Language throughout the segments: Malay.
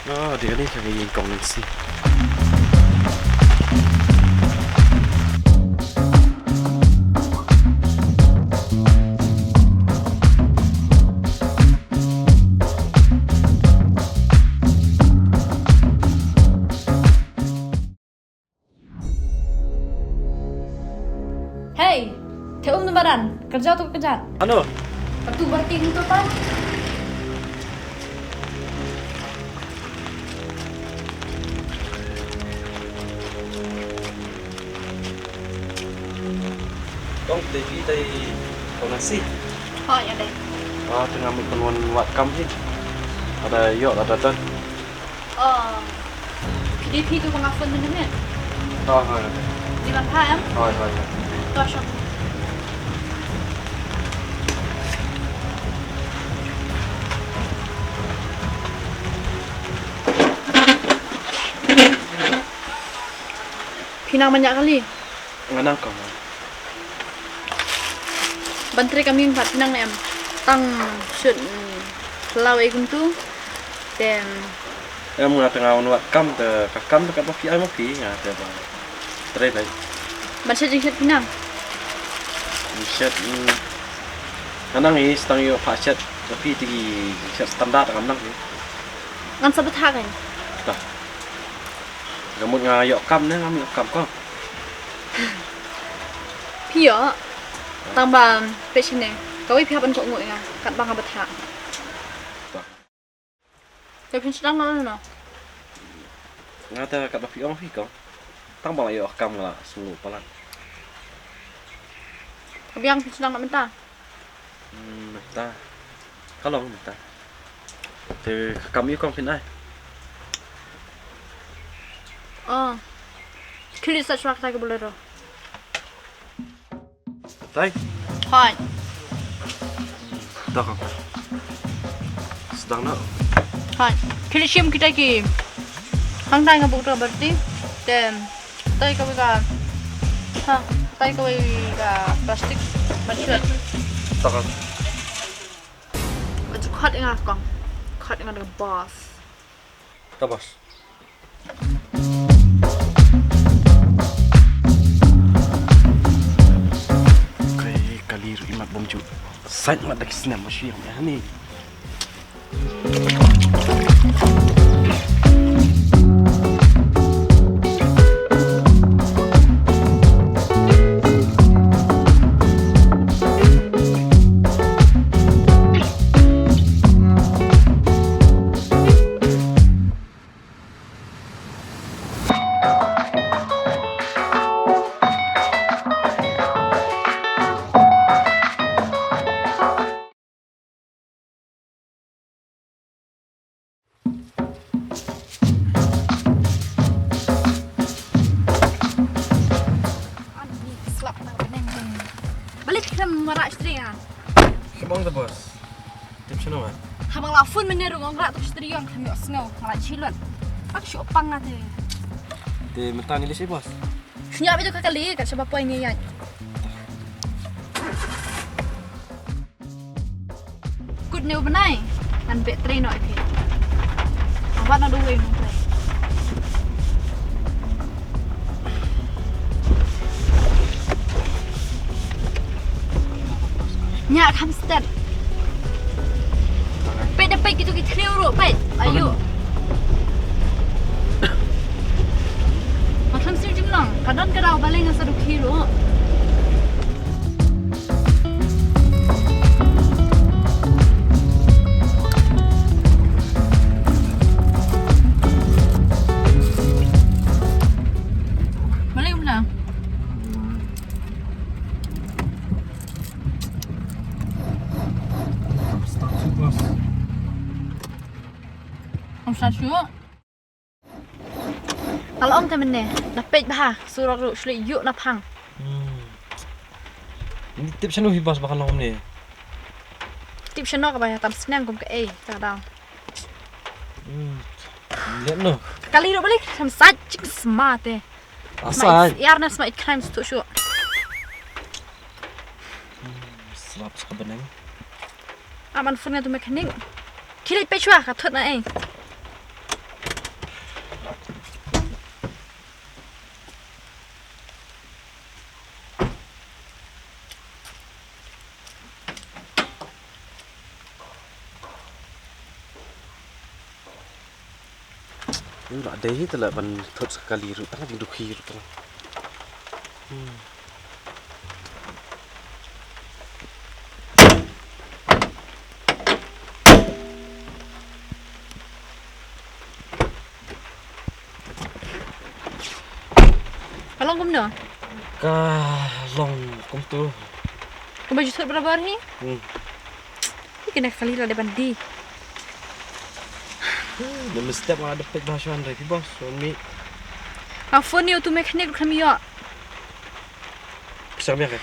Oh, dia ni kamiยิงกองนั่นสิ Hei, Thwei lembaran, kerja atau kerja? Ano? Patu berarti itu pan. Kong TV tay kong nasi. Oh ya deh. Ah, tengah menguan wat kam sih. Ada yok ada tan. Oh, PDP tu pengafun mana? Oh, hai. Di mana em? Hai, hai. Tosok. Pinang banyak kali. Nganang kong. Bantri kami empat pinang em. Tang shoot lawa ikun tu. Then Em ngah tengah wat kam te kakam te kapo pi ai mo pi ngah te ba. Trai bai. baca jingkit pinang. Set nganang ni stang yo pa set tapi tigi set standar nganang ni. Ngan sabut hakan. Dah. Gamut ngah yok kam ne ngam yok kam ko. Pio. Tambah pesine. Kau ipiapan kok ngoi nga. Kat bang abet ha. Tapi sedang nol no. Ngata kat bapi ong fi ko. Tang bang yok kam la sungguh palan. Tapi yang sedang nak minta. Ta. Kalau ta. Te kam yo kom fin ai. Oh. Kili sa chuak ta ke bolero. Tai. Hai. Dah. Sedang nak. Hai. Kili sim kita ki. Hang tai ngabuk tu berarti. Then tai kau ka. Ha, tai kau ka plastik bancuat. Tak. Macam cut dengan kong. Cut dengan boss. Tak bos. Kali imat bomju. Saya nak dak senam masih yang ni. Marak istri ah. Kebang tu bos. Tips mana? Habang lafun meneru ngrak tu istri yang kami osngau malah cilon. Pak syok pang ate. Di mentah ni lisi bos. Senyap itu kali kat sebab apa ini ya. Good new benai. Dan baterai nak ke. Awak nak dua yang play. Nyak hamster. Pet dapat gitu kita liur pet. Ayo. Macam sih jumlah. Kadang kerau balik dengan 1 kilo. Balik mana? Om Sashu. Kalau om temen ni, dapat bah surat ru sulit yuk napang. Ini tips mana bos bakal om ni? Tip seno ka bah tam senang kum ke tak dah. Lihat no. Kali ru balik sam sajik smart eh. Asal. Yarna smart crimes tu syu. Sebab sebenarnya. Aman phone tu mekanik. Kili pechwa ka thot na Enggak ada ini telah ban thot sekali ru tangan dukhi ru tangan. Kalau kum no? Kalong kum tu. Kum baju thot berapa hari? Ini kena kali lah depan di. Dan mesti ada pek bahasa Andai ki bos. Suami. Phone ni tu mekanik kami ya. Bisa biar kan?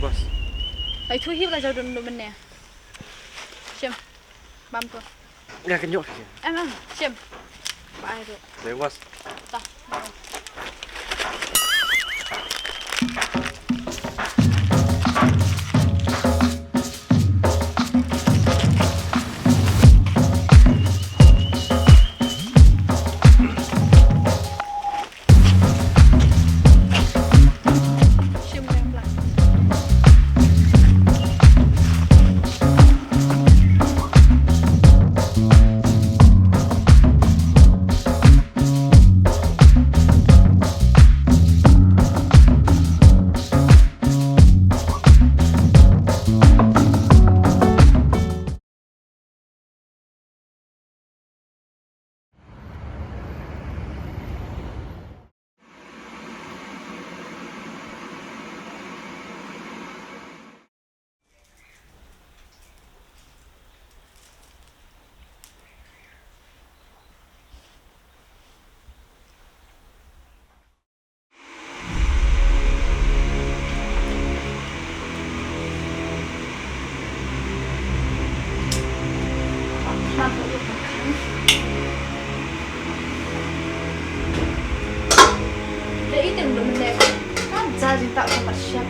Bos. Ai Thwei hi belajar dulu mana? Siap. Bam tu. Ya kenyok. Emang siap. Baik tu. Baik bos. Tak. Jadi itu belum lek. Kan jadi tak sempat siap.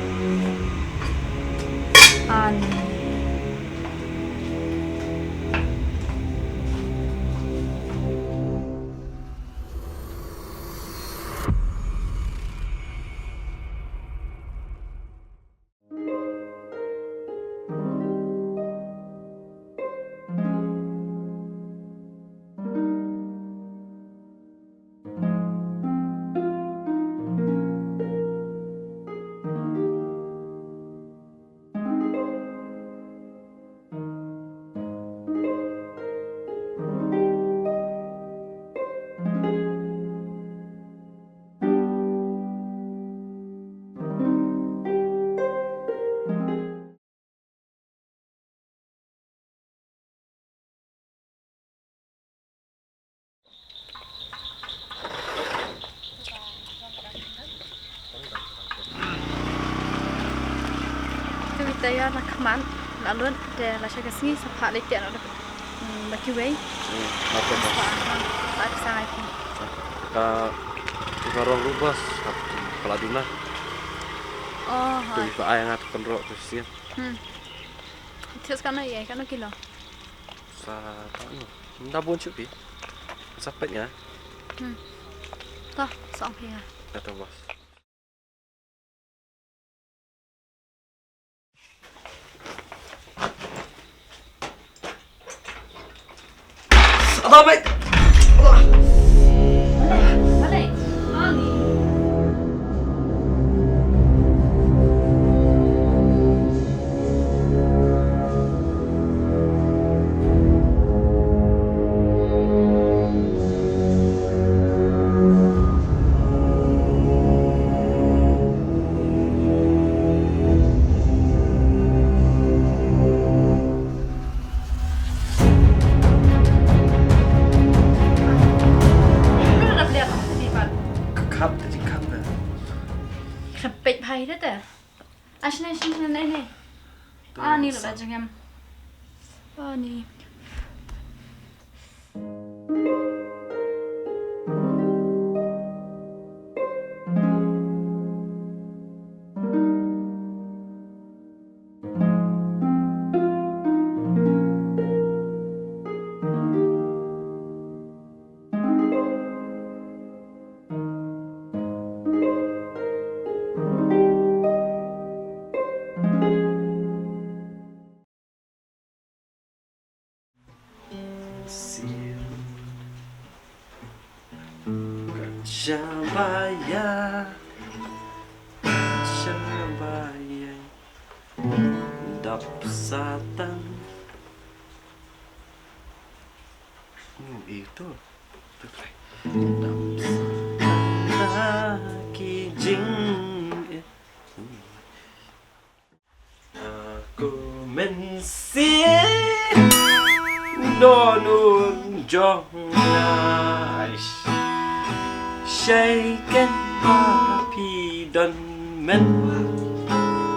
Kita nak keman, lalu dia lasai ke sini sepak lagi ada bagi Thwei. Apa bos? Tak sangat. Kita orang lu bos. Kepala duna. Oh, Tu hai. juga ayang at kontrol tu sih. Terus kan ya, kan kilo. Sa ano? Nda bon chupi. Sapatnya. Toh, sampai ya. Kata bos. Apa baik? Balik. Ani. Khapit bhai đó ta. Này này. Ani là chẳng em. Ani. Syabaya dap satang. Itu dap satang lagi jingit. Aku mensi donun jongai shaken papi don men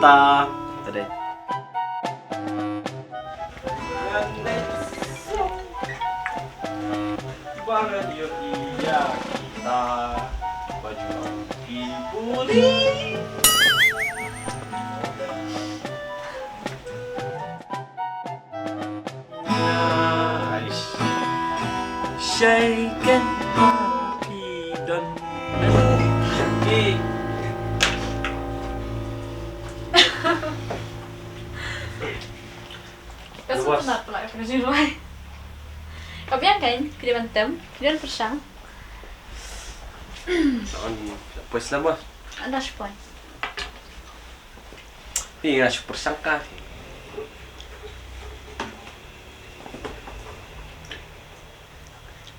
ta tadi bangan yuk iya kita baju pipuli. Shaken papi don men. Kau suka pula aku kerja luar. Kau biar kan? Kita bantem, kita persang. Pues lama. Ada sepoi. Ini super sangka.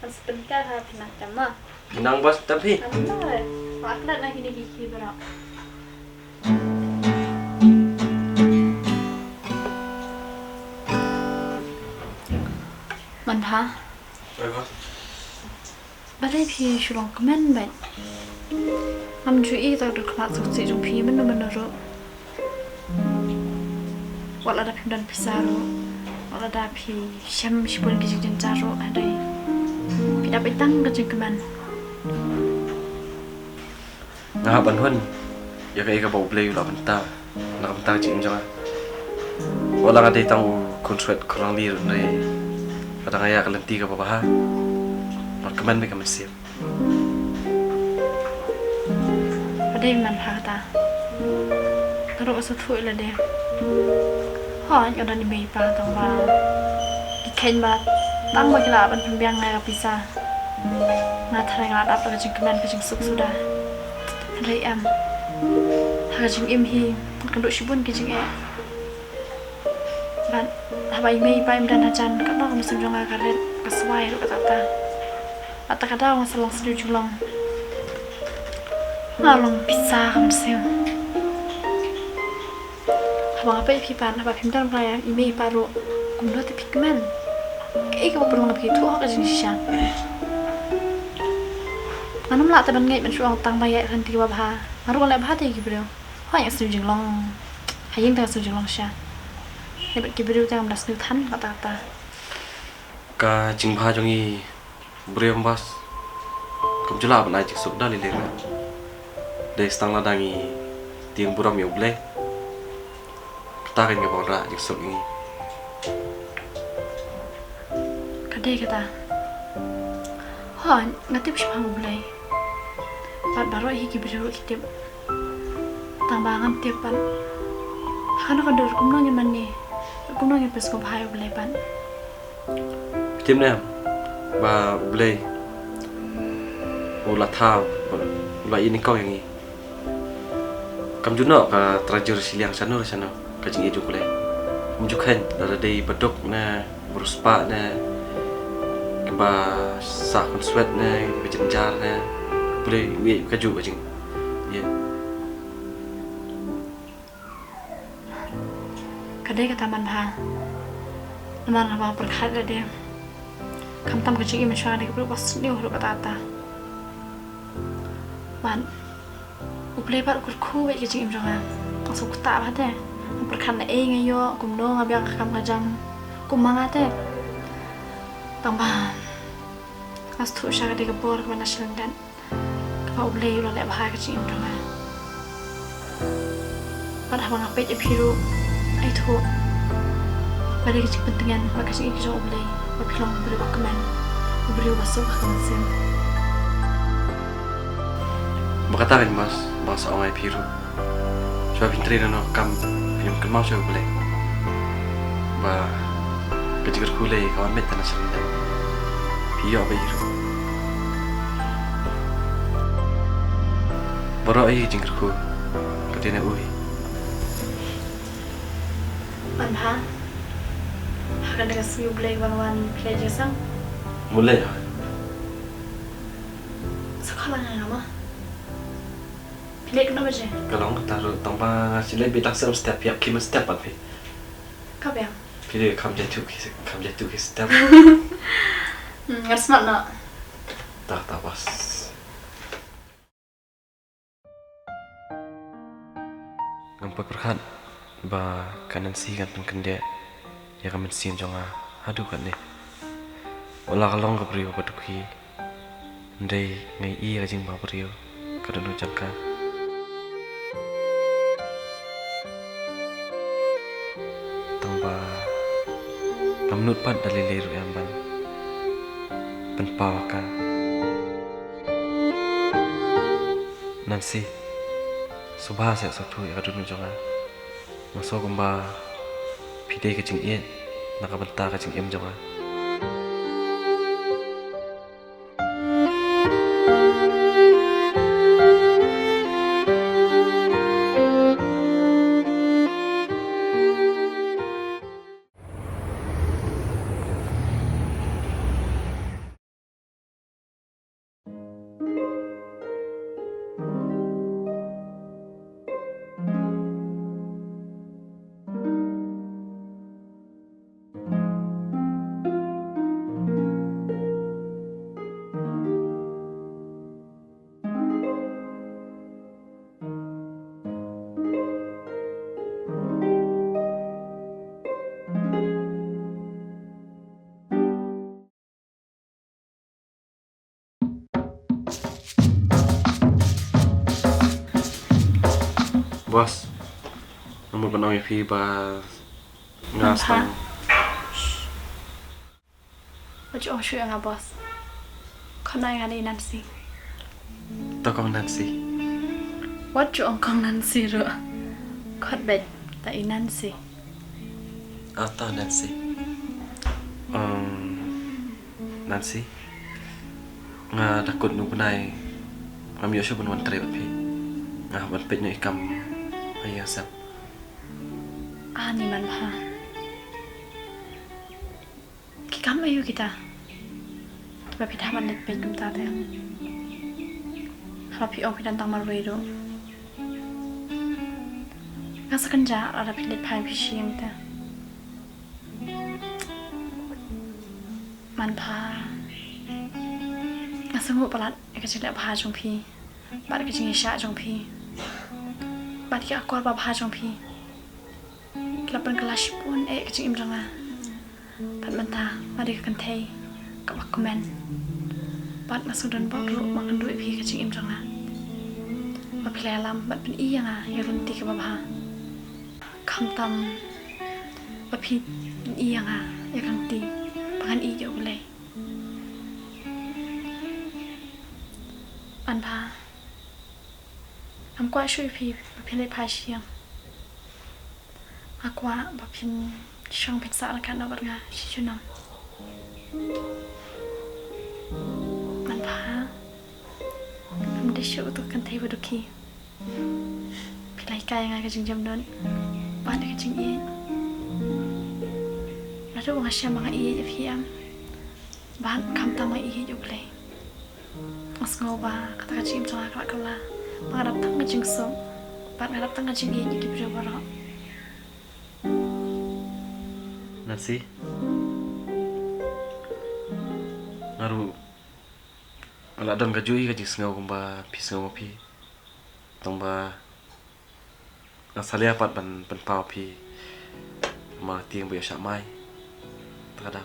Sebentar ha pernah tema. Menang bos tapi. Benar. Makna lagi ni gigi berak. Manbha. Bos. Balai pi shulong kemen ben. Am jui tak ada kelas suci jung pi mana ro. Wala ada pi dan pisaro. Wala ada pi syam shipun gigi jaro ada. Tidak petang kerja keman. Nah, bantuan. Ya kayak bau play ulah bentar. Nak bentar cik macam mana? Walau ada tang konsert kurang liur ni. Kadang ayah kelenti ke bawah. Perkeman mereka mesir. Ada man kata. Teruk asal Thwei lah dia. Ha, yang ada ni bepa tang ba. Diken ba. Tang ba kila ban pembiang ngai bisa. Ngat hari ngat apa kerja keman kerja suk sudah. Hari am. Kerja im hi. Kalau sibun kerja ban. Habai mei pai dan hajan. Kalau kamu sebelum ngakaret kesuai lu kata. Atau kata orang selang sedu julang. Ngalong bisa kamu sih. Abang apa ipipan, apa pimdan raya ime paru. Kumdo tapi keman. Kayak kamu perlu ngapain tu aku jadi siang. Anam lah teman ngai mencuang tang bayar kan tiga bah. Maru kan lebah tadi kibrio. Hanya sedu julang. Hayang tak sedu julang siang. Lepas kibrio jangan belas sedu tan kata-kata. Ka jingba jongi beriam bas. Kamu jelah apa najik sok dah lelera. Dari setang ladangi tiang buram yang boleh. Katakan ke bawah najik sok ini. Kadai kata. Ha, nanti bisa boleh. Pat baru hiki biru kitip. Tambangan tiapan. Karena kadar kumno nyaman ni. Kumno nyaman pas kau bahaya boleh pan. Tim ni, ba boleh. Ulah tahu, ulah ini kau yang ini. Kamu juga ka terajar siliang sana. Kajing itu boleh. Kamu juga kan dari bedok na, beruspa na. Ba sa konsert na, berjenjar na. Boleh we kaju kajing. Ya. Kadai kata Manbha. Naman apa perkara dia. Kamu tam kajing ini macam ada keperlu pas ni orang kata. Man, uplay par kurku we kajing ini macam. Masuk kuta apa deh. Perkara ngayo, kumno ngabiang kamu kajam. Kumangate. Tambah. As tu saya ada kebor ke mana selendan. Kau boleh ulah lek bahaya kecil itu kan. Pada abang apa je biru, itu. Pada kecil pentingan, maka kecil itu boleh. Berpilong beri keman, beri basuh keman. Berkatakan mas, bahasa orang biru. Sebab intri dan kam film kemau saya boleh. Bah kecil kulai kawan met tanah selendan. Iya biru. Baru ai jinggerku. Katanya ui. Manbha. Akan dengan semua boleh wan play jasang. Boleh ya. Sekolah nggak mah? Pilih kenapa je? Kalau nggak taruh tambah sila bilang sem step ya, kima step apa? Kau yang? Pilih kam jatuh ke step. Nggak smart nak. Tak bos. Nampak perhan, ba kanan si kan dia, ya kamen sin jonga, aduh kan ni. Wala kalong ka priyo patukhi, ndai ngai I kajing ba priyo, kadano jangka. Tamba kamnut pan dalilir yamban, penpaw ka. Nansi, subha sa satu ya kadano jonga, masuk kumba pide kajing I, nakabenta kajing M jonga. Bos, nomor benang fi ba ngasang. Wajib orang syuk yang bos. Kau nak yang ada Nancy. Tokong Nancy. Wajib orang kau Nancy ro. Kau bet tak Nancy. Atau Nancy. Nancy. Nga takut nu benai. Kami yosu benwan tre bat pi. Nga ban pet nu ikam. Ayah sap. Ni Manbha. Kikam ayu kita. Kita pindah mandat pet kum ta te. Kalau pi ong pindah tang marway do. Nga sekanja ada pindah pai pi siang te. Manbha. Nga sungguh pelat kecil dak bha jong pi. Bat kecil isya jong pi. Bat ki akor ba bha jong pi. Kelapan kelas pun kecil im jong ah. Bat mentah mari kan thei ka bak komen. Bat masuk dan bak ru makan duit pi kecil im jong ah. Ba play lam bat pen I yang ah ya runti ka ba bha. Kam tam ba pi I yang ah ya kan ti pangan I jo boleh. Manbha. Am kwa shui pi ba pi le pai siang. Aku bapin syang pizza kan dapat nga si Junam. Manbha. Am desyo tu kan thei baduki. Pilai kai nga kajing jam don. Ban kajing I. Lalu ngasya mga I fiam. Ban kam ta mga I jo play. As ngoba kata kajing jang akla kala. Mangarap tang kajing so. Ban ngarap tang kajing I ki bro bara. Nancy. Ngaru. Ala don kajui kajing sengau kumba pi sengau pi. Tongba ngasalia pat ban penpau pi. Ma tiang bu ya syak mai. Tak ada.